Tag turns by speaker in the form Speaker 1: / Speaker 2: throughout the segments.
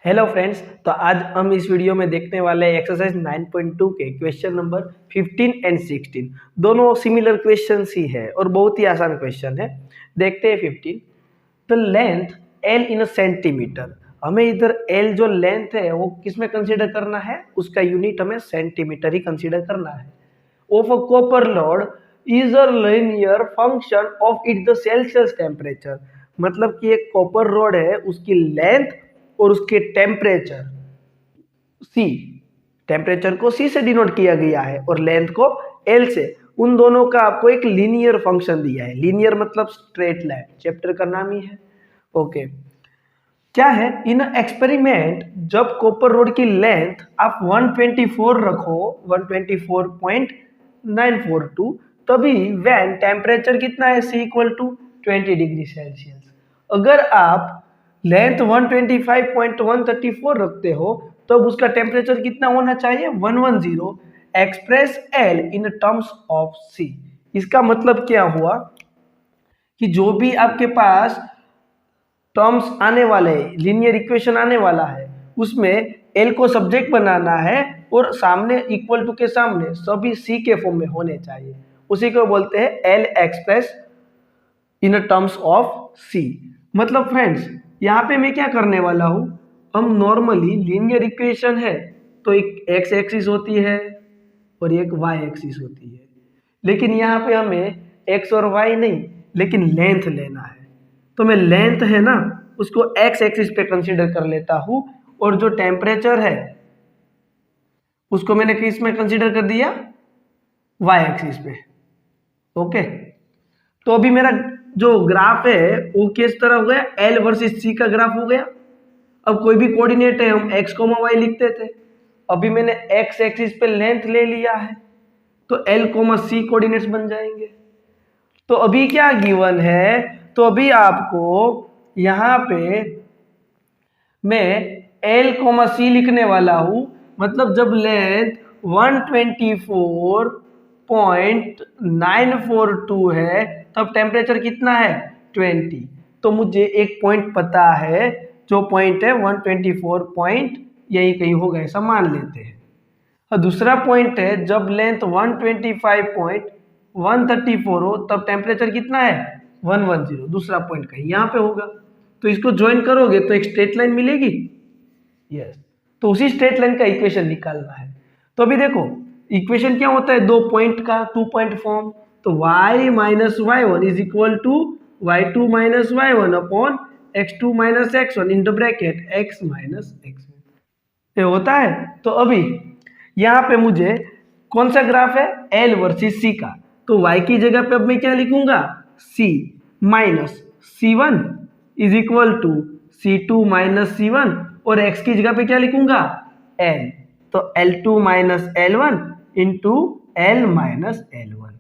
Speaker 1: Hello friends, तो आज हम इस वीडियो में देखने वाले हैं एक्सरसाइज 9.2 के क्वेश्चन नंबर 15 एंड 16। दोनों सिमिलर क्वेश्चन ही है और बहुत ही आसान क्वेश्चन है। देखते हैं 15। The length L in a centimetre. हमें इधर एल जो लेंथ है वो किसमें कंसीडर करना है, उसका यूनिट हमें सेंटीमीटर ही कंसीडर करना है। Of a copper rod is a linear function of it the Celsius temperature. मतलब कि एक कॉपर रॉड है, उसकी लेंथ और उसके टेम्परेचर सी, टेम्परेचर को सी से डिनोट किया गया है और लेंथ को एल से, उन दोनों का आपको एक लीनियर फंक्शन दिया है। लीनियर मतलब स्ट्रेट लाइन, चैप्टर का नाम ही है। ओके, क्या है इन एक्सपेरिमेंट, जब कॉपर रोड की लेंथ आप 124 रखो, 124.942, तभी वैन टेम्परेचर कितना है, सी इक्वल टू 20 डिग्री सेल्सियस। अगर आप लेंथ 125.134 रखते हो तब उसका टेम्परेचर कितना होना चाहिए, 110। Express L in terms of C. इसका मतलब क्या हुआ कि जो भी आपके पास टर्म्स आने वाले हैं, लीनियर इक्वेशन आने वाला है, उसमें एल को सब्जेक्ट बनाना है और सामने इक्वल टू के सामने सभी सी के फॉर्म में होने चाहिए। उसी को बोलते हैं L express in terms of C. मतलब फ्रेंड्स, यहाँ पे मैं क्या करने वाला हूँ, हम नॉर्मली लीनियर इक्वेशन है तो एक एक्स एक्सिस होती है और एक वाई एक्सिस होती है, लेकिन यहाँ पे हमें एक्स और वाई नहीं, लेकिन लेंथ लेना है। तो मैं लेंथ है ना, उसको एक्स एक्सिस पे कंसीडर कर लेता हूँ और जो टेम्परेचर है उसको मैंने किस में कंसीडर कर दिया, वाई एक्सिस पे। ओके, तो अभी मेरा जो ग्राफ है वो किस तरह हो गया, एल वर्सेस सी का ग्राफ हो गया। अब कोई भी कोऑर्डिनेट है हम एक्स कोमा वाई लिखते थे, अभी मैंने एक्स एक्सिस पे लेंथ ले लिया है तो एल कोमा सी कोऑर्डिनेट्स बन जाएंगे। तो अभी क्या गिवन है, तो अभी आपको यहाँ पे मैं एल कोमा सी लिखने वाला हूँ। मतलब जब लेंथ 124.942 है तब टेम्परेचर कितना है, 20। तो मुझे एक पॉइंट पता है, जो पॉइंट है 124 पॉइंट यही कहीं होगा, ऐसा मान लेते हैं। और दूसरा पॉइंट है जब लेंथ 125.134 हो तब टेम्परेचर कितना है, 110। दूसरा पॉइंट कहीं यहाँ पे होगा, तो इसको ज्वाइन करोगे तो एक स्ट्रेट लाइन मिलेगी। यस, तो उसी स्ट्रेट लाइन का इक्वेशन निकालना है। तो अभी देखो इक्वेशन क्या होता है, दो पॉइंट का टू पॉइंट फॉर्म। तो y minus Y one is equal to y2 minus Y one upon x2 minus x1 in the bracket x minus x1। ये होता है। तो अभी यहाँ पे मुझे कौन सा ग्राफ है, एल वर्सेस सी का, तो y की जगह पे अब मैं क्या लिखूंगा, c minus c1 is equal to c2 minus c1, और x की जगह पे क्या लिखूंगा, l, तो l2 minus l1 into l minus l1।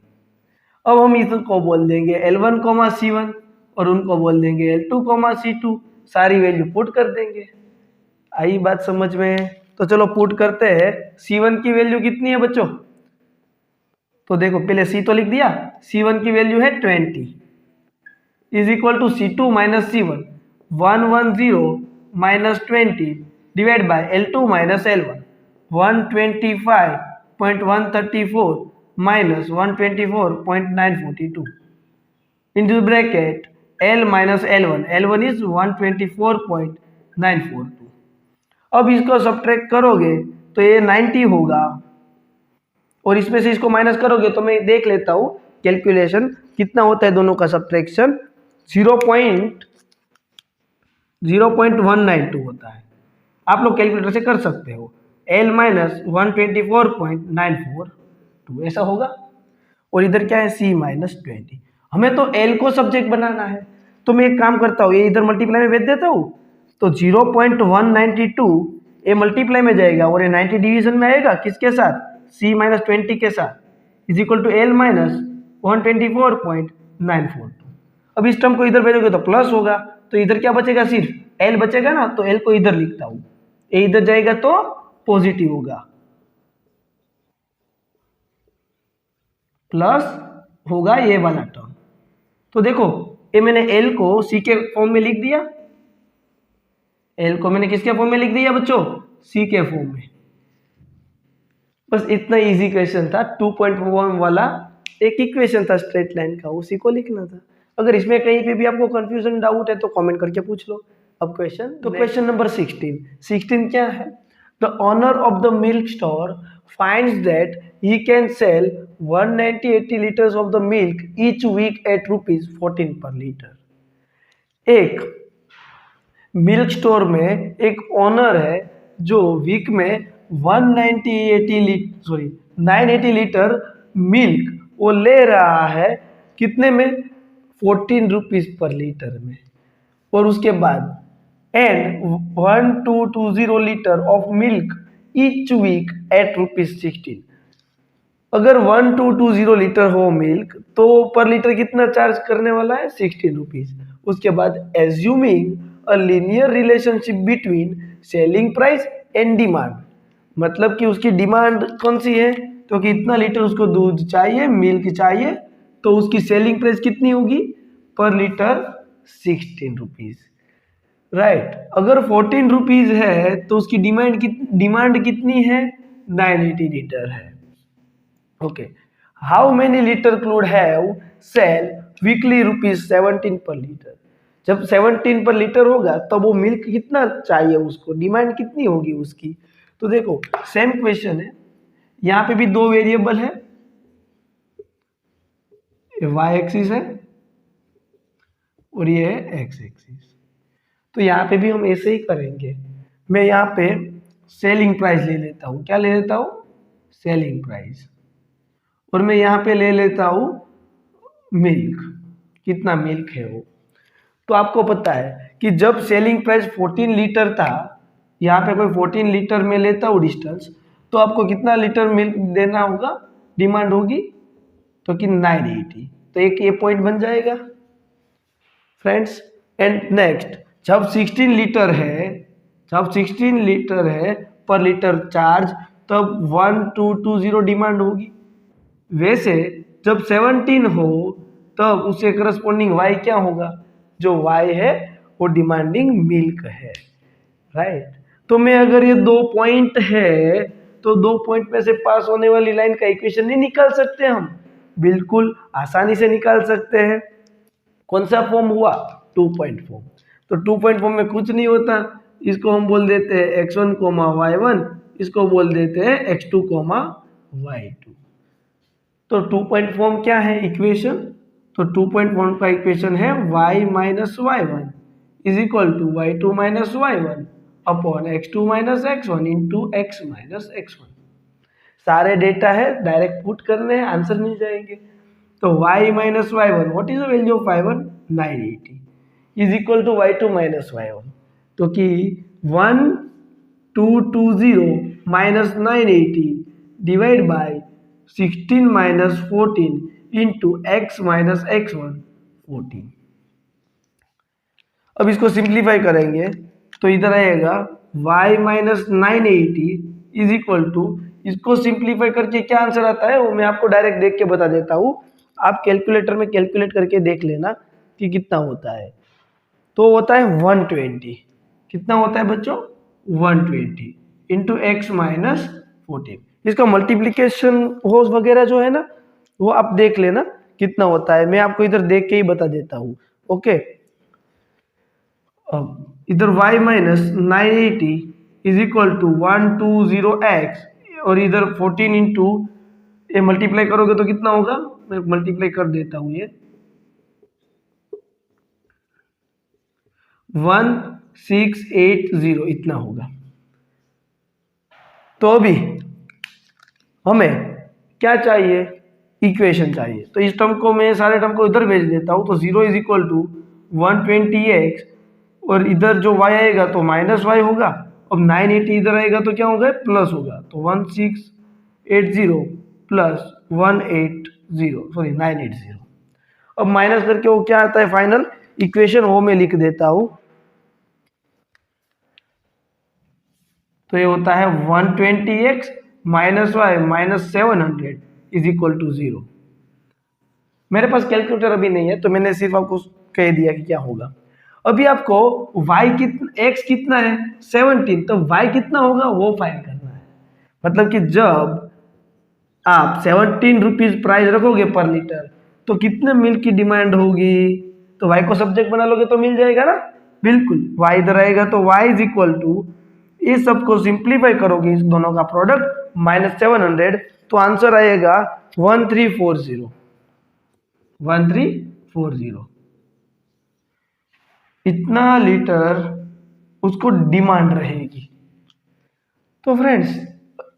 Speaker 1: अब हम इसको बोल देंगे L1 कोमा C1 और उनको बोल देंगे L2 कोमा C2, सारी वैल्यू पुट कर देंगे। आई बात समझ में? तो चलो पुट करते हैं। C1 की वैल्यू कितनी है बच्चों, तो देखो पहले C तो लिख दिया, C1 की वैल्यू है 20 is equal to C2 minus C1, 110 minus 20 divide by L2 minus L1, 125.134 minus 124.942 into bracket L minus L1, L1 is 124.942। अब इसको सब्ट्रैक्ट करोगे तो ये 90 होगा और इसमें से इसको माइनस करोगे तो मैं देख लेता हूँ कैलकुलेशन कितना होता है, दोनों का सब्ट्रैक्शन 0.192 होता है। आप लोग कैलकुलेटर से कर सकते हो, L माइनस 124.942 ऐसा होगा, और इधर क्या है C माइनस 20। हमें तो L को सब्जेक्ट बनाना है, तो मैं एक काम करता हूँ, ये इधर मल्टीप्लाई में भेज देता हूँ, तो 0.192 ये मल्टीप्लाई में जाएगा और ये 90 डिवीजन में आएगा किसके साथ, C माइनस 20 के साथ, is equal to L minus 124.942। अब इस टर्म को इधर भेजोगे तो प्लस होगा, तो इधर क्या बचेगा, सिर्फ L बचेगा ना, तो L को इधर लिखता हूँ, ये इधर जाएगा तो पॉजिटिव होगा, प्लस होगा ये वाला टर्म। तो देखो ये मैंने L को C के फॉर्म में लिख दिया, एल को मैंने किसके फॉर्म में लिख दिया बच्चों, सी के फॉर्म में। बस इतना इजी क्वेश्चन था, 2.1 वाला एक इक्वेशन था स्ट्रेट लाइन का, उसी को लिखना था। अगर इसमें कहीं पे भी आपको कंफ्यूजन डाउट है तो कमेंट करके पूछ लो। अब क्वेश्चन, तो क्वेश्चन नंबर 16 क्या है, the owner of the milk store finds that he can sell 190-80 litres of the milk each week at ₹14 per litre. एक मिल्क स्टोर में एक ओनर है जो वीक में 980 लीटर मिल्क वो ले रहा है, कितने में, 14 रुपीज पर लीटर में। और उसके बाद and 1220 litre of milk each week at ₹16। अगर 1220 लीटर हो मिल्क तो पर लीटर कितना चार्ज करने वाला है, 16 रुपीज। उसके बाद assuming a linear relationship between selling price and demand, मतलब कि उसकी डिमांड कौन सी है, तो कि इतना लीटर उसको दूध चाहिए, मिल्क चाहिए, तो उसकी सेलिंग प्राइस कितनी होगी, पर लीटर 16 रुपीज, राइट। अगर 14 रुपीज है तो उसकी डिमांड कितनी है, 980 लीटर है। Okay, how many litre crude have sell weekly ₹17 per litre. जब 17 पर लीटर होगा तब वो मिल्क कितना चाहिए उसको, डिमांड कितनी होगी उसकी। तो देखो सेम क्वेश्चन है, यहाँ पे भी दो वेरिएबल है, वाई एक्सिस है और ये है एक्स एक्सिस। तो यहाँ पे भी हम ऐसे ही करेंगे। मैं यहाँ पे सेलिंग प्राइस ले लेता हूँ, क्या ले लेता हूँ, सेलिंग प्राइस, और मैं यहाँ पे ले लेता हूँ मिल्क, कितना मिल्क है वो। तो आपको पता है कि जब सेलिंग प्राइस 14 लीटर था, यहाँ पे कोई 14 लीटर में लेता हूँ डिस्टेंस, तो आपको कितना लीटर मिल्क देना होगा, डिमांड होगी, तो कि 980। तो एक ये पॉइंट बन जाएगा फ्रेंड्स। एंड नेक्स्ट, जब 16 लीटर है, जब 16 लीटर है पर लीटर चार्ज, तब 1220 डिमांड होगी। वैसे जब 17 हो तब उसके करस्पॉन्डिंग वाई क्या होगा, जो वाई है वो डिमांडिंग मिल्क है, राइट। तो मैं अगर ये दो पॉइंट है तो दो पॉइंट में से पास होने वाली लाइन का इक्वेशन नहीं निकाल सकते हम, बिल्कुल आसानी से निकाल सकते हैं। कौन सा फॉर्म हुआ, 2 पॉइंट फॉर्म। तो 2 पॉइंट फॉर्म में कुछ नहीं होता, इसको हम बोल देते हैं x1, y1, इसको बोल देते हैं x2, y2। तो 2 पॉइंट फॉर्म क्या है इक्वेशन, तो 2 पॉइंट फॉर्म का इक्वेशन है y minus y1 is equal to y2 minus y1 upon x2 minus x1 into x minus x1। सारे डेटा है, डायरेक्ट पुट करने हैं, आंसर मिल जाएंगे। तो y minus y1, what is the value of y1, 980 is equal to y2 minus y1। तो कि 1220 minus 980 divide by 16 minus 14 into x minus x1 14। अब इसको सिंप्लीफाई करेंगे तो इधर आएगा y minus 980 is equal to, इसको सिंप्लीफाई करके क्या आंसर आता है वो मैं आपको डायरेक्ट देख के बता देता हूँ, आप कैलकुलेटर में कैलकुलेट करके देख लेना कि कितना होता है। तो होता है 120, कितना होता है बच्चों, 120 इंटू एक्स माइनस 14। इसका मल्टीप्लीकेशन हो वगैरह जो है ना वो आप देख लेना कितना होता है, मैं आपको इधर देख के ही बता देता हूँ। ओके, अब इधर y minus 980 is equal to 120x और इधर 14 इंटू ये मल्टीप्लाई करोगे तो कितना होगा, मैं मल्टीप्लाई कर देता हूँ, ये 1680 इतना होगा। तो अभी हमें क्या चाहिए, इक्वेशन चाहिए। तो इस टर्म को मैं सारे टर्म को इधर भेज देता हूँ, तो 0 इज इक्वल टू 120x और इधर जो y आएगा तो माइनस y होगा, अब 980 इधर आएगा तो क्या होगा, प्लस होगा, तो 1680 प्लस 980। अब माइनस करके वो क्या आता है फाइनल इक्वेशन, वो मैं लिख देता हूं। तो ये होता है 120x minus Y minus 700 is equal to 0। मेरे पास कैलकुलेटर अभी नहीं है तो मैंने सिर्फ आपको कह दिया कि क्या होगा। अभी आपको x कितना है 17, तो y कितना होगा वो फाइंड करना है। मतलब कि जब आप 17 रुपीज प्राइस रखोगे पर लीटर तो कितने मिल्क की डिमांड होगी, तो y को सब्जेक्ट बना लोगे तो मिल जाएगा ना, बिल्कुल y इधर आएगा तो y इज इक्वल टू, इस सबको सिंप्लीफाई करोगे इस दोनों का प्रोडक्ट -700, तो आंसर आएगा 1340 1340। इतना लीटर उसको डिमांड रहेगी। तो फ्रेंड्स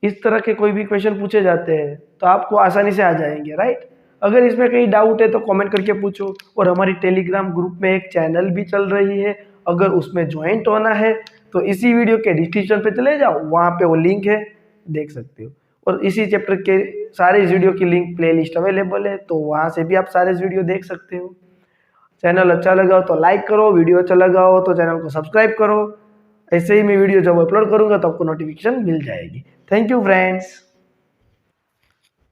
Speaker 1: इस तरह के कोई भी क्वेश्चन पूछे जाते हैं तो आपको आसानी से आ जाएंगे, राइट। अगर इसमें कहीं डाउट है तो कमेंट करके पूछो। और हमारी टेलीग्राम ग्रुप में एक चैनल भी चल रही है, अगर उसमें ज्वाइंट होना है तो इसी वीडियो के डिस्क्रिप्शन पे चले जाओ, वहाँ पे वो लिंक है, देख सकते हो। और इसी चैप्टर के सारे वीडियो की लिंक प्लेलिस्ट अवेलेबल है, तो वहाँ से भी आप सारे वीडियो देख सकते हो। चैनल अच्छा लगा हो तो लाइक करो, वीडियो अच्छा लगा हो तो चैनल को सब्सक्राइब करो। ऐसे ही मैं वीडियो जब अपलोड करूंगा तो आपको नोटिफिकेशन मिल जाएगी। Thank you friends.